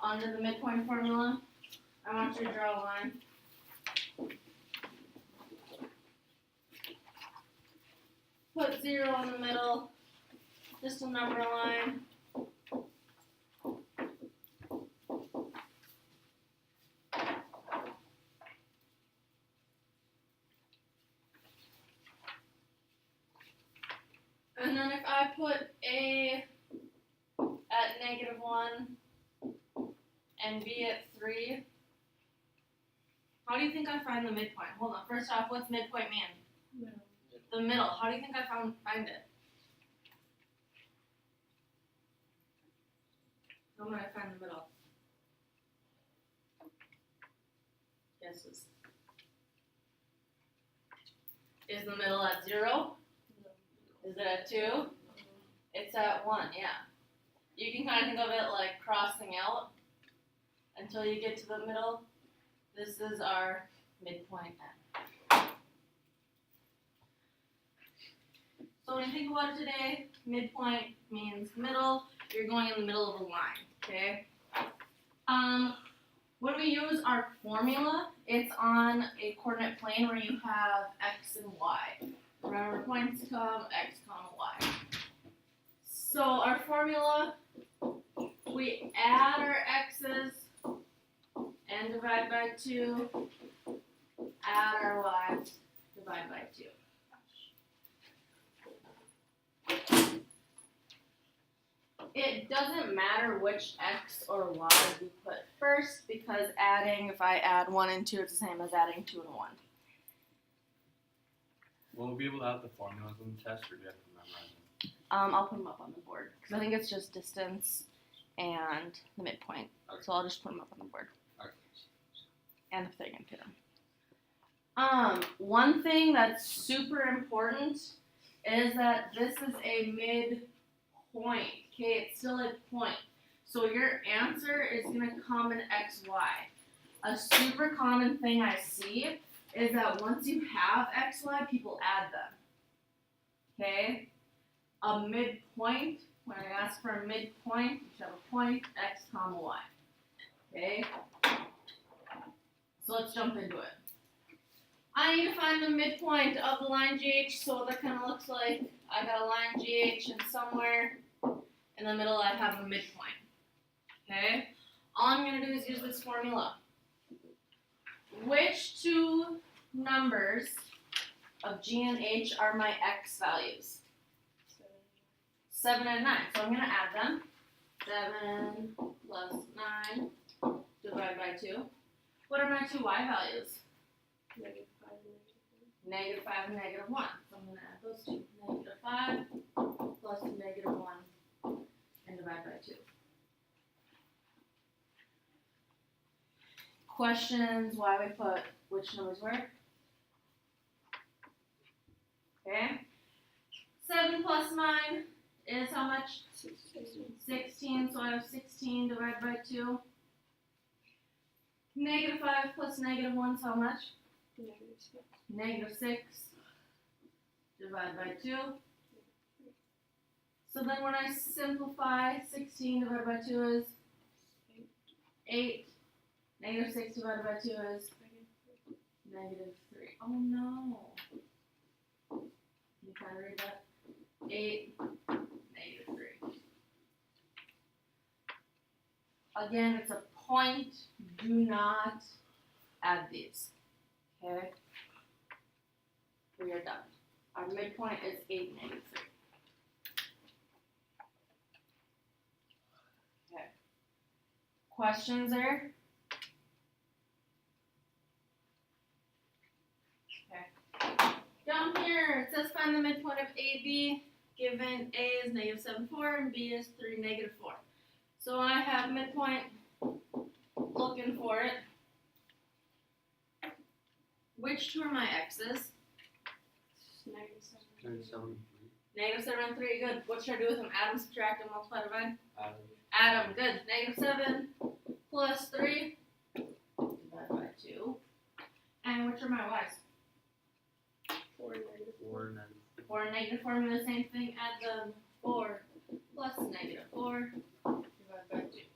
onto the midpoint formula. I want you to draw a line. Put 0 in the middle, just a number line. And then if I put A at -1 and B at 3, how do you think I find the midpoint? Hold on, first off, what's midpoint mean? Middle. The middle. How do you think I find it? How would I find the middle? Guesses. Is the middle at 0? Is it at 2? It's at 1, yeah. You can kind of think of it like crossing out until you get to the middle. This is our midpoint end. So when you think about it today, midpoint means middle. You're going in the middle of a line, okay? When we use our formula, it's on a coordinate plane where you have x and y. Remember, points come x, comma, y. So our formula, we add our x's and divide by 2, add our y's, divide by 2. It doesn't matter which x or y we put first because adding, if I add 1 and 2, it's the same as adding 2 and 1. Will we be able to have the formulas on the test, or do you have to memorize them? I'll put them up on the board because I think it's just distance and the midpoint. Okay. So I'll just put them up on the board. Okay. And if they can fit them. One thing that's super important is that this is a midpoint. Okay, it's still a point. So your answer is gonna come in x, y. A super common thing I see is that once you have x, y, people add them. Okay? A midpoint, when I ask for a midpoint, you should have a point, x, comma, y. Okay? So let's jump into it. I need to find the midpoint of the line GH, so that kind of looks like I got a line GH and somewhere in the middle I have a midpoint. Okay? All I'm going to do is use this formula. Which two numbers of G and H are my x values? 7 and 9. So I'm going to add them. 7 plus 9 divided by 2. What are my two y values? -5 and -5 and -1. So I'm going to add those two. -5 plus -1 and divide by 2. Questions why we put which numbers where? Okay. 7 plus 9 is how much? 16. So I have 16 divided by 2. -5 plus -1 is how much? -6 divided by 2. So then when I simplify, 16 divided by 2 is 8. -6 divided by 2 is -3. Oh no. Can you kind of read that? 8, -3. Again, it's a point. Do not add these. Okay? We are done. Our midpoint is 8, -3. Okay. Questions there? Down here, it says find the midpoint of AB, given A is -7.4 and B is 3, -4. So I have midpoint, looking for it. Which two are my x's? -7. -7 and 3, good. What should I do with them? Add them, subtract them, multiply, divide? Add Add them, good. -7 plus 3, divided by 2. And which are my y's? 4 and -4. 4 and -4 mean the same thing. Add them. 4 plus -4 divided by 2.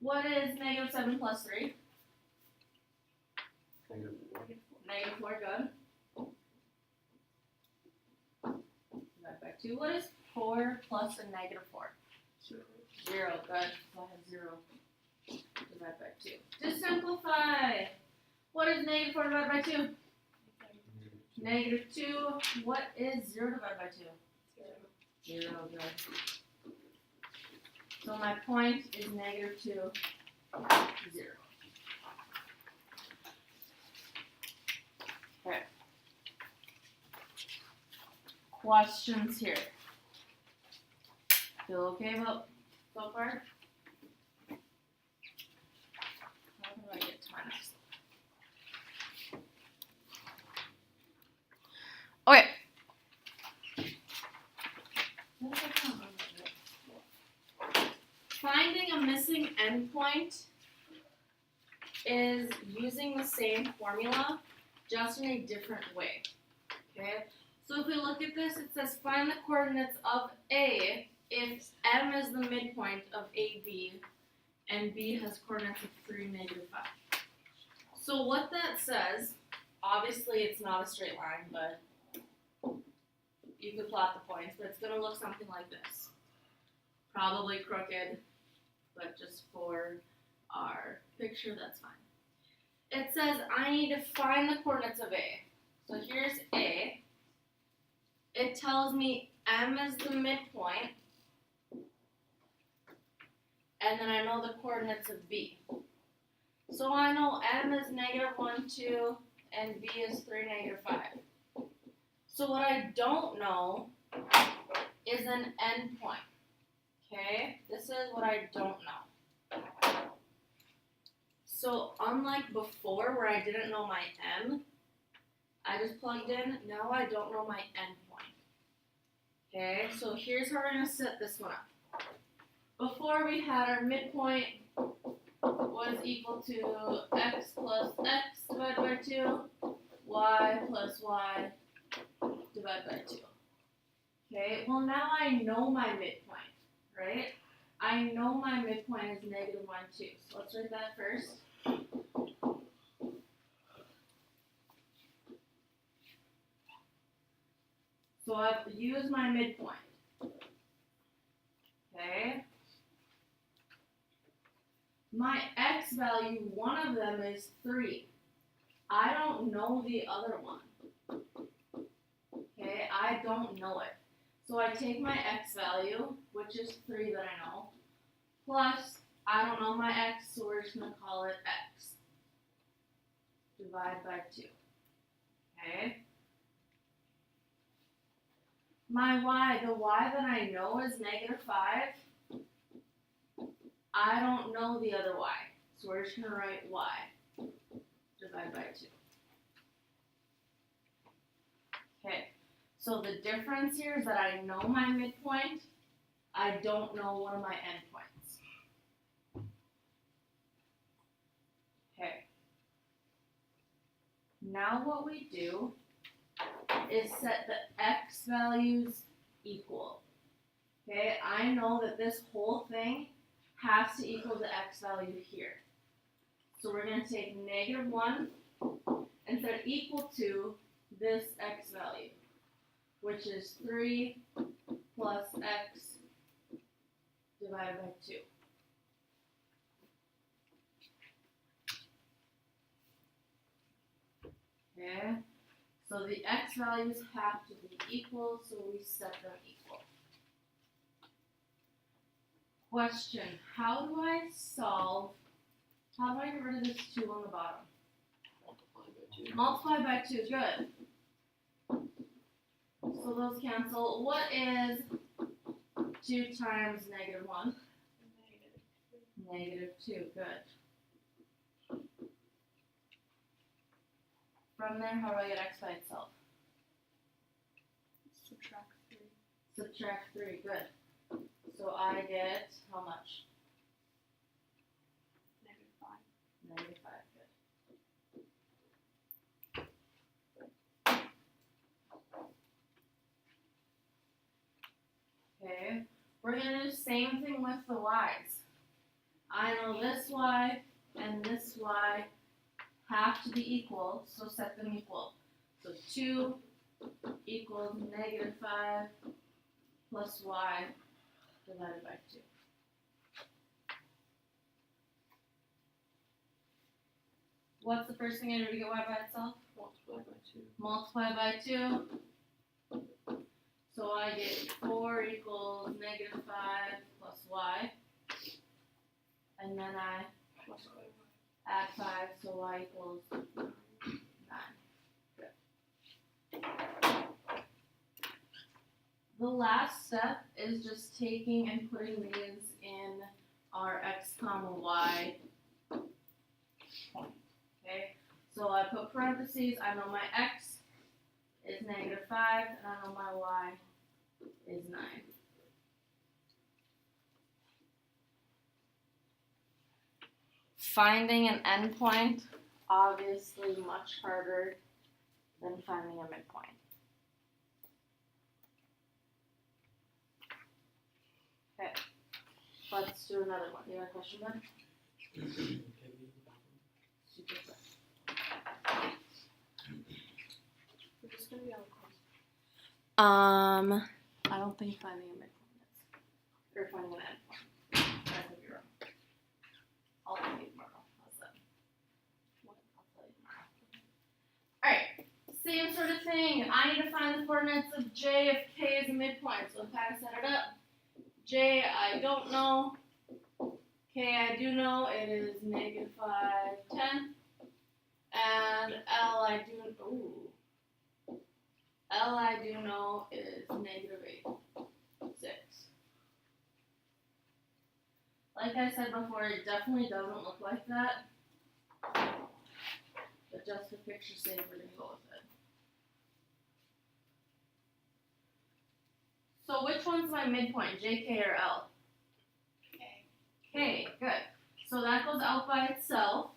What is negative 7 plus 3? -4. Negative 4, good. Divide by 2. What is 4 plus a negative 4? 0. 0, good. So I have 0. Divide by 2. To simplify, what is negative 4 divided by 2? Negative 2. What is 0 divided by 2? 0, good. So my point is negative 2, 0. Okay. Questions here? Feel okay about so far? How do I get times? Okay. Finding a missing endpoint is using the same formula, just in a different way. Okay? So if we look at this, it says find the coordinates of A if M is the midpoint of AB and B has coordinates of 3, -5. So what that says, obviously it's not a straight line, but you could plot the points, but it's going to look something like this. Probably crooked, but just for our picture, that's fine. It says I need to find the coordinates of A. So here's A. It tells me M is the midpoint, and then I know the coordinates of B. So I know M is -1, 2, and B is 3, -5. So what I don't know is an endpoint. Okay, this is what I don't know. So unlike before where I didn't know my M, I just plugged in, now I don't know my endpoint. Okay, so here's how we're going to set this one up. Before we had our midpoint was equal to x plus x divided by 2, y plus y divided by 2. Okay, well now I know my midpoint, right? I know my midpoint is -1, 2. So let's write that first. So I've used my midpoint. Okay. My x value, one of them is 3. I don't know the other one. Okay, I don't know it. So I take my x value, which is 3 that I know, plus I don't know my x, so we're just going to call it x. Divide by 2. Okay. My y, the y that I know is -5. I don't know the other y, so we're just going to write y. Divide by 2. Okay, so the difference here is that I know my midpoint, I don't know one of my endpoints. Okay. Now what we do is set the x values equal. Okay, I know that this whole thing has to equal the x value here. So we're going to take -1 and set it equal to this x value, which is 3 plus x divided by 2. Okay, so the x values have to be equal, so we set them equal. Question, how do I get rid of this 2 on the bottom? Multiply by 2, good. So those cancel. What is 2 times -1? -2, good. From there, how do I get x by itself? Subtract 3. Subtract 3, good. So I get how much? -5. -5, good. Okay, we're going to do the same thing with the y's. I know this y and this y have to be equal, so set them equal. So 2 equals -5 plus y divided by 2. What's the first thing I do to get y by itself? Multiply by 2. Multiply by 2. So I get 4 equals -5 plus y. And then I Plus 5. add 5, so y equals 9. The last step is just taking and putting these in our x comma y point. Okay? So I put parentheses, I know my x is -5, and I know my y is 9. Finding an endpoint, obviously much harder than finding a midpoint. Okay, let's do another one. You have a question, bud? Super quick. We're just gonna be on course. I don't think finding a midpoint is. Or finding an endpoint. I could be wrong. I'll tell you tomorrow. How's that? What? I'll tell you tomorrow. Alright, same sort of thing. I need to find the coordinates of J if K is a midpoint. So if I set it up, J I don't know. K I do know. It is -5, 10. And L I do know is -8, 6. Like I said before, it definitely doesn't look like that. But just for picture's sake, we're gonna go with it. So which one's my midpoint, J, K, or L? K. K, good. So that goes out by itself.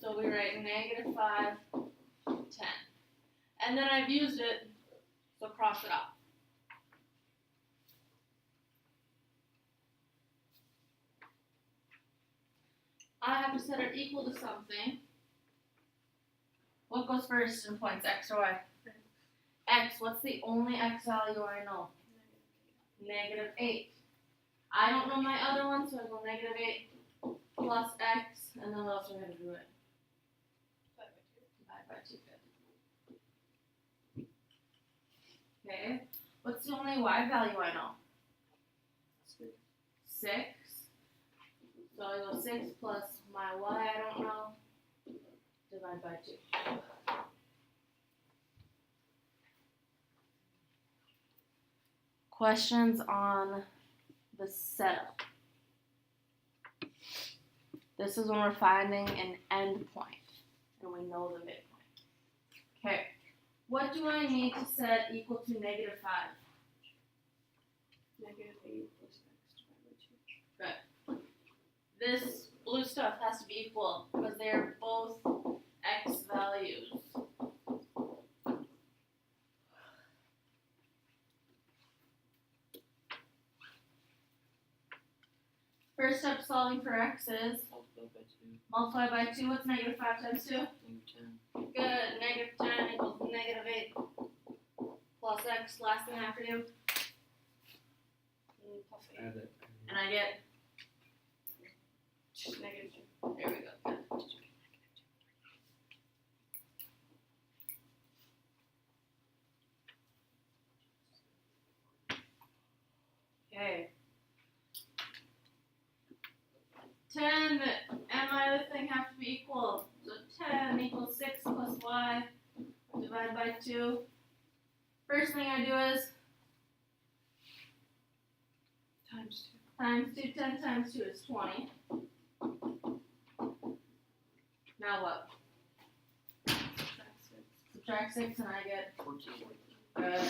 So we write -5, 10. And then I've used it, so cross it out. I have to set it equal to something. What goes first in points, x or y? X, what's the only x value I know? -8. I don't know my other one, so I go -8 plus x, and then what else are we going to do it? Divide by 2. Okay, what's the only y value I know? 6. So I go 6 plus my y I don't know, divide by 2. Questions on the setup. This is when we're finding an endpoint, and we know the midpoint. Okay, what do I need to set equal to -5? -8 plus x divided by 2. This blue stuff has to be equal because they're both x values. First step solving for x is multiply by 2. What's -5 times 2? -10. Good. -10 equals -8 plus x. Last thing I have to do. Plus 8. Add it. And I get, -2. there we go. Good. Okay. 10 and my other thing have to be equal. So 10 equals 6 plus y divided by 2. First thing I do is Times 2. times 2. 10 times 2 is 20. Now what? Subtract 6. Subtract 6 and I get 14. good.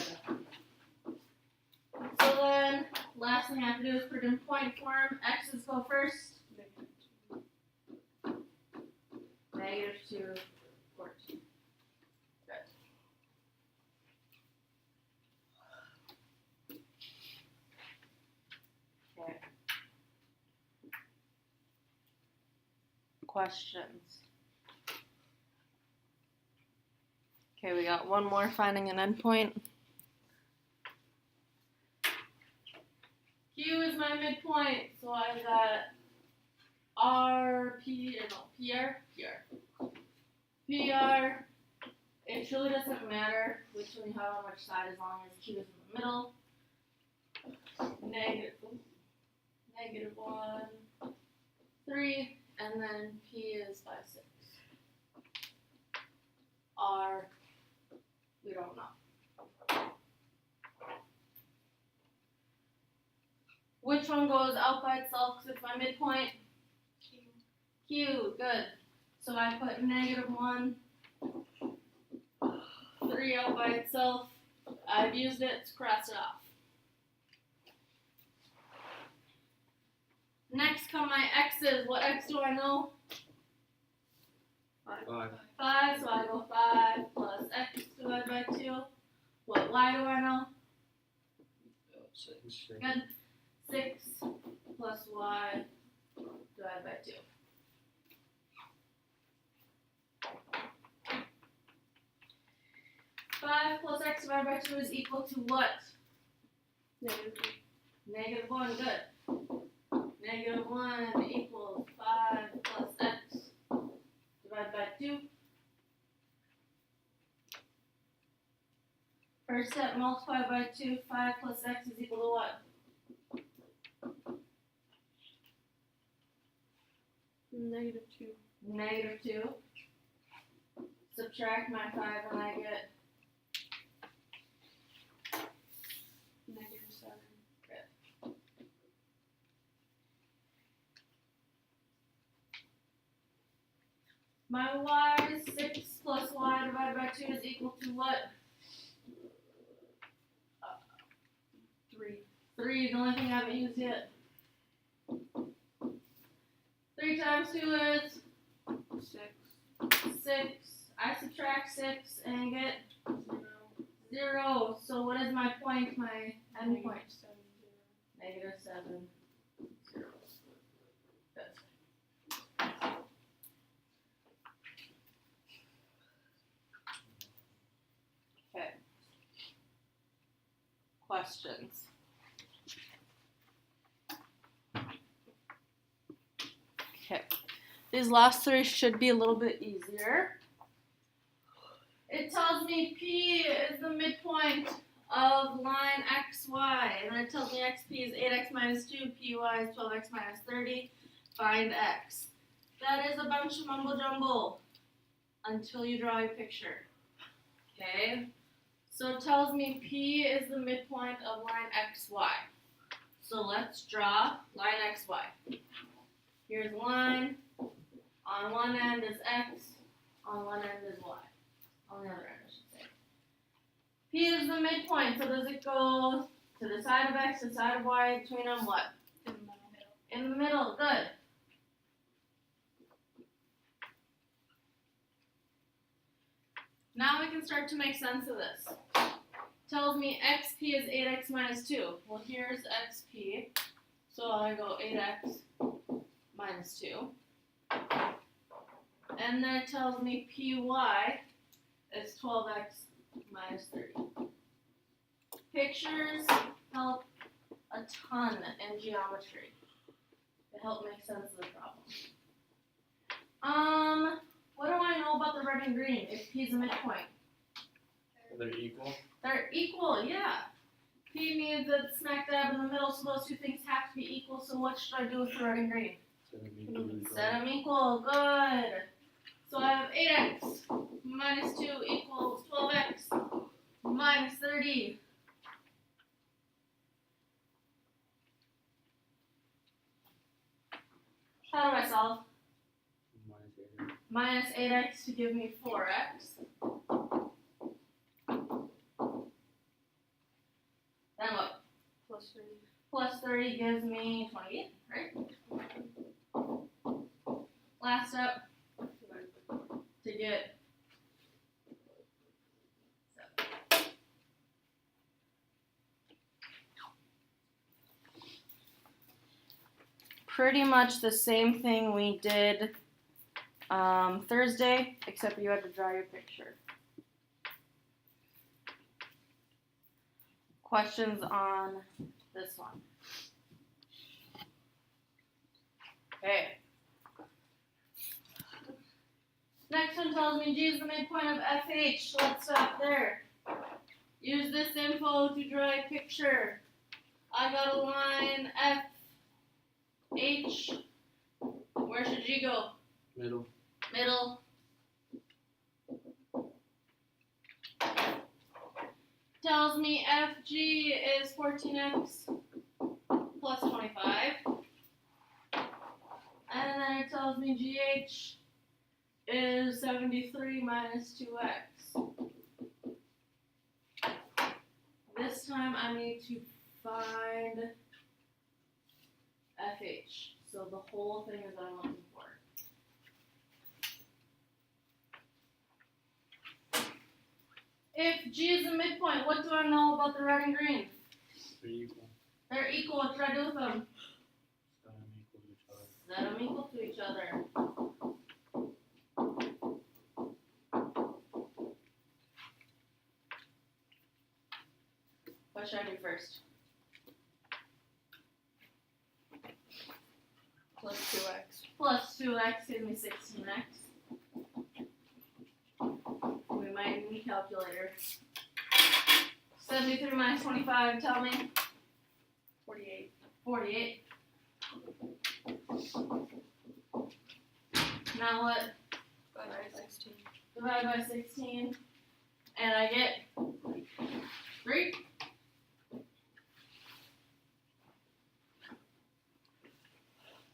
So then, last thing I have to do is put it in point form. X's go first. -2, 14. Good. Okay. questions? Okay, we got one more, finding an endpoint. Q is my midpoint, so I got PR. It truly doesn't matter which one you have on which side as long as Q is in the middle. -1, 3, and then P is 5, 6. R, we don't know. Which one goes out by itself because it's my midpoint? Q, good. So I put -1, 3 out by itself. I've used it to cross it off. Next come my x's. What x do I know? 5. 5, so I go 5 plus x divided by 2. What y do I know? 6. Good. 6 plus y divided by 2. Five plus x divided by 2 is equal to what? -1, good. -1 equals 5 plus x divided by 2. First step, multiply by 2. 5 plus x is equal to what? -2. -2. Subtract my 5 and I get -7. my y. 6 plus y divided by 2 is equal to what? 3. 3, the only thing I haven't used yet. 3 times 2 is 6. 6. I subtract 6 and get 0. 0. So what is my point, my end point? -7, -7, 0. Good. Okay. Questions? Okay. These last 3 should be a little bit easier. It tells me P is the midpoint of line XY, and then it tells me XP is 8x minus 2, PY is 12x minus 30, find X. That is a bunch of mumbo jumbo until you draw a picture. Okay? So it tells me P is the midpoint of line XY. So let's draw line XY. Here's line. On one end is X, on one end is Y. On the other end, I should say. P is the midpoint, so does it go to the side of X, to the side of Y, between them, what? In the middle. In the middle, good. Now we can start to make sense of this. Tells me XP is 8x minus 2. Well, here's XP, so I go 8x minus 2. And then it tells me PY is 12x minus 30. Pictures help a ton in geometry. They help make sense of the problem. What do I know about the red and green if P is a midpoint? They're equal. They're equal, yeah. P means it's smack dab in the middle, so those two things have to be equal, so what should I do with the red and green? Set them equal, good. So I have 8x minus 2 equals 12x minus 30. How do I solve? Minus 8x to give me 4x. Then what? Plus 30. Plus 30 gives me 28, right? Last step to get 7. Pretty much the same thing we did Thursday, except you had to draw your picture. Questions on this one? Okay. Next one tells me G is the midpoint of FH. Let's stop there. Use this info to draw a picture. I got a line FH. Where should G go? Middle. Middle. Tells me FG is 14x plus 25. And then it tells me GH is 73 minus 2x. This time I need to find FH. So the whole thing is what I'm looking for. If G is the midpoint, what do I know about the red and green? They're equal. They're equal. What should I do with them? Set them equal to each other. Set them equal to each other. What should I do first? Plus 2x. Plus 2x gives me 16x. We might need a calculator. 73 minus 25, tell me. 48. 48. Now what? By 16. Divide by 16. And I get 3.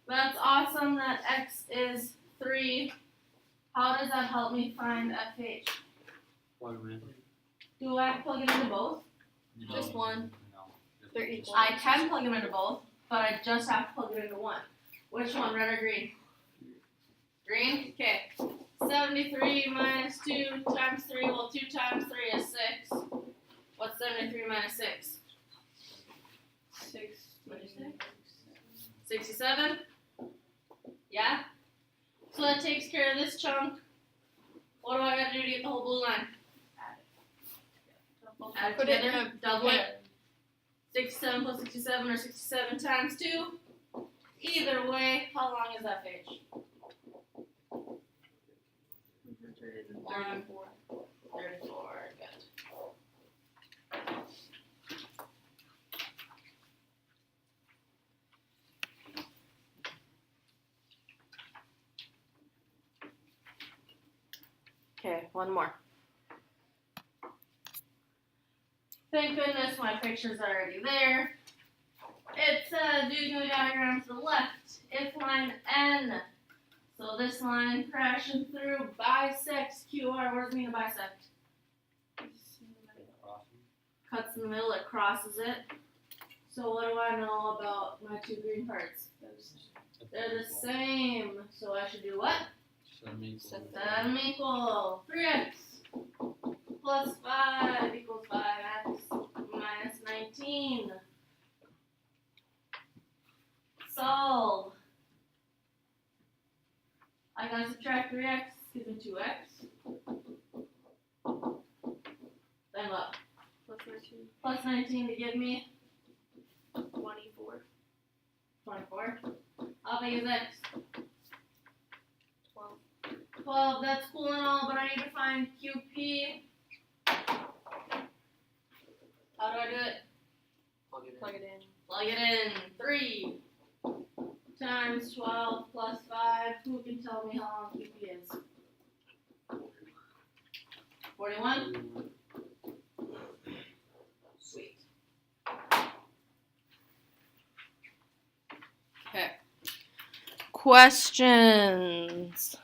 That's awesome that x is 3. How does that help me find FH? Plug them in. Do I plug it into both? Just one. No. Just They're just equal. I can plug them into both, but I just have to plug it into one. Which one, red or green? Green? Okay. 73 minus 2 times 3. Well, 2 times 3 is 6. What's 73 minus 6? 6. What'd you say? 67? Yeah? So that takes care of this chunk. What do I gotta do to get the whole blue line? Add it Put it in together, a double it. 67 plus 67 or 67 times 2. Either way, how long is FH? 34. 34, good. Okay, one more. Thank goodness my picture's already there. It says using the diagram to the left, if line N. So this line crashing through bisects QR. What does it mean to bisect? crossing. Cuts in the middle, it crosses it. So what do I know about my two green parts? They're the same. So I should do what? Set them equal. Set Set them equal. 3x plus 5 equals 5x minus 19. Solve. I gotta subtract 3x, gives me 2x. Then what? Plus 19. Plus 19 to give me 24. 24. How big is x? 12. 12, that's cool and all, but I need to find QP. How do I do it? Plug it in. Plug it in. Plug it in. 3 times 12 plus 5. Who can tell me how long QP is? 41? Sweet. Okay. Questions?